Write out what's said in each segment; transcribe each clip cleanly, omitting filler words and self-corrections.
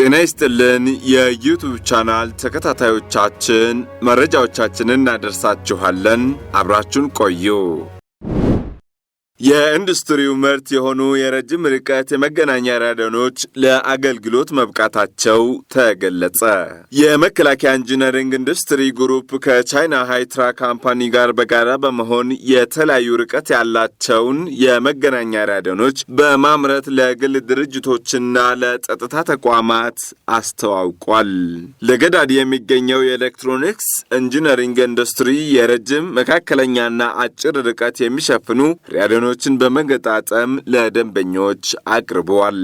ጤና ይስጥልን የዩቲዩብ ቻናል ተከታታዮቻችን መረጃዎቻችንን እናደርሳችኋለን። አብራችሁን ቆዩ። የኢንዱስትሪው ምርት የሆኑ የረጅም ርቀት የመገናኛ ራዲዮኖች ለአገልግሎት መብቃታቸው ተገለጸ። የመከላከያ ኢንጂነሪንግ ኢንዱስትሪ ግሩፕ ከቻይና ሃይትራ ካምፓኒ ጋር በጋራ በመሆን የተለያዩ ርቀት ያላቸውን የመገናኛ ራዲዮኖች በማምረት ለግል ድርጅቶችና ለጸጥታ ተቋማት አስተዋውቋል። ለገዳዲ የሚገኘው የኤሌክትሮኒክስ ኢንጂነሪንግ ኢንዱስትሪ የረጅም መካከለኛና አጭር ርቀት የሚሸፍኑ ራዲዮኖችን በመገጣጠም ለደንበኞች አቅርበዋል።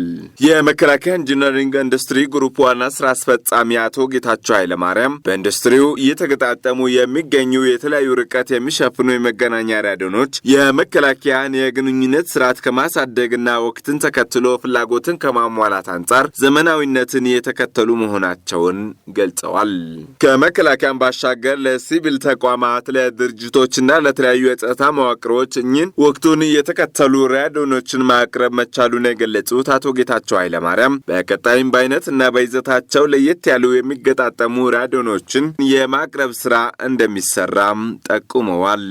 የመከላከያ ኢንጂነሪንግ ኢንዱስትሪ ግሩፕ ዋና ስራ አስፈጻሚ አቶ ጌታቸው ኃይለማርያም በኢንዱስትሪው እየተገጣጠሙ የሚገኙ የተለያዩ ርቀት የሚሸፍኑ የመገናኛ ራዲዮኖች የመከላከያን የግንኙነት ስርዓት ከማሳደግና ወቅትን ተከትሎ ፍላጎትን ከማሟላት አንጻር ዘመናዊነትን የተከተሉ መሆናቸውን ገልጸዋል። ከመከላከያን ባሻገር ለሲቪል ተቋማት፣ ለድርጅቶችና ለተለያዩ የጸጥታ መዋቅሮች እኚህን ወቅቱን የተከተሉ ራዲዮኖችን ማቅረብ መቻሉን የገለጹት አቶ ጌታቸው ኃይለማርያም በቀጣይም በአይነትና በይዘታቸው ለየት ያሉ የሚገጣጠሙ ራዲዮኖችን የማቅረብ ስራ እንደሚሰራም ጠቁመዋል።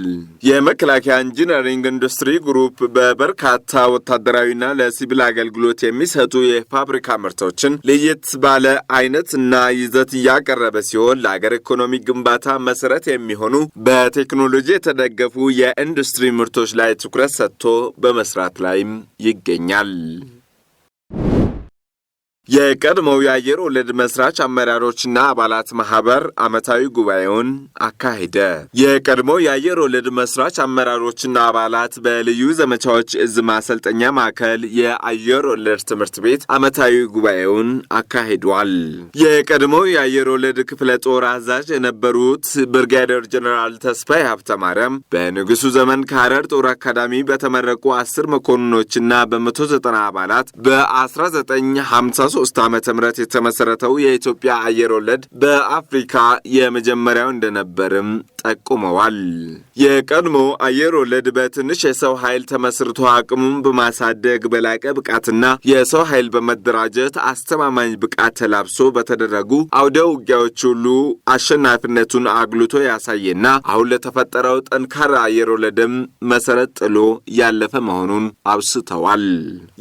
የመከላከያ ኢንጂነሪንግ ኢንዱስትሪ ግሩፕ በበርካታ ወታደራዊና ለሲቪል አገልግሎት የሚሰጡ የፋብሪካ ምርቶችን ለየት ባለ አይነትና ይዘት እያቀረበ ሲሆን ለአገር ኢኮኖሚ ግንባታ መሰረት የሚሆኑ በቴክኖሎጂ የተደገፉ የኢንዱስትሪ ምርቶች ላይ ትኩረት ሰጥቶ በመስራት ላይም ይገኛል። የቀድሞው የአየር ወለድ መስራች አመራሮችና አባላት ማህበር ዓመታዊ ጉባኤውን አካሄደ። የቀድሞው የአየር ወለድ መስራች አመራሮችና አባላት በልዩ ዘመቻዎች እዝ ማሰልጠኛ ማዕከል የአየር ወለድ ትምህርት ቤት ዓመታዊ ጉባኤውን አካሂዷል። የቀድሞው የአየር ወለድ ክፍለ ጦር አዛዥ የነበሩት ብርጋዴር ጀነራል ተስፋዬ ሀብተማርያም በንጉሱ ዘመን ከሐረር ጦር አካዳሚ በተመረቁ 10 መኮንኖችና በ190 አባላት በ1953 ዓመተ ምህረት የተመሰረተው የኢትዮጵያ አየር ወለድ በአፍሪካ የመጀመሪያው እንደነበርም ጠቁመዋል። የቀድሞ አየር ወለድ በትንሽ የሰው ኃይል ተመስርቶ አቅሙን በማሳደግ በላቀ ብቃትና የሰው ኃይል በመደራጀት አስተማማኝ ብቃት ተላብሶ በተደረጉ አውደ ውጊያዎች ሁሉ አሸናፊነቱን አግልቶ ያሳየና አሁን ለተፈጠረው ጠንካራ አየር ወለድም መሰረት ጥሎ ያለፈ መሆኑን አብስተዋል።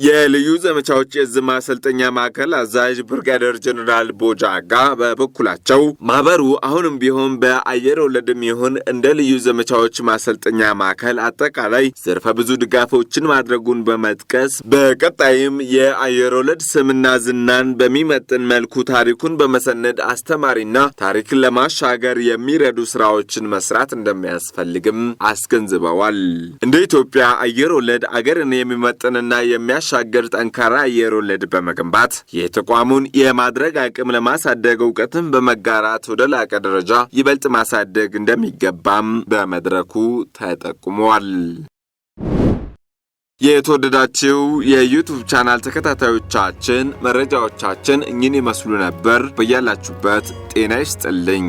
የልዩ ዘመቻዎች የእዝ ማሰልጠኛ ማዕከል አዛዥ ብርጋዴር ጀነራል ቦጃጋ በበኩላቸው ማህበሩ አሁንም ቢሆን በአየር ወለድም ይሁን እንደ ልዩ ዘመቻዎች ማሰልጠኛ ማዕከል አጠቃላይ ዘርፈ ብዙ ድጋፎችን ማድረጉን በመጥቀስ በቀጣይም የአየር ወለድ ስምና ዝናን በሚመጥን መልኩ ታሪኩን በመሰነድ አስተማሪና ታሪክን ለማሻገር የሚረዱ ስራዎችን መስራት እንደሚያስፈልግም አስገንዝበዋል። እንደ ኢትዮጵያ አየር ወለድ አገርን የሚመጥንና የሚያሻገር ጠንካራ አየር ወለድ በመገንባት የተቋሙን የማድረግ አቅም ለማሳደግ እውቀትን በመጋራት ወደ ላቀ ደረጃ ይበልጥ ማሳደግ እንደሚገባም በመድረኩ ተጠቁሟል። የተወደዳችሁ የዩቲዩብ ቻናል ተከታታዮቻችን መረጃዎቻችን እኚህን ይመስሉ ነበር። በያላችሁበት ጤና ይስጥልኝ።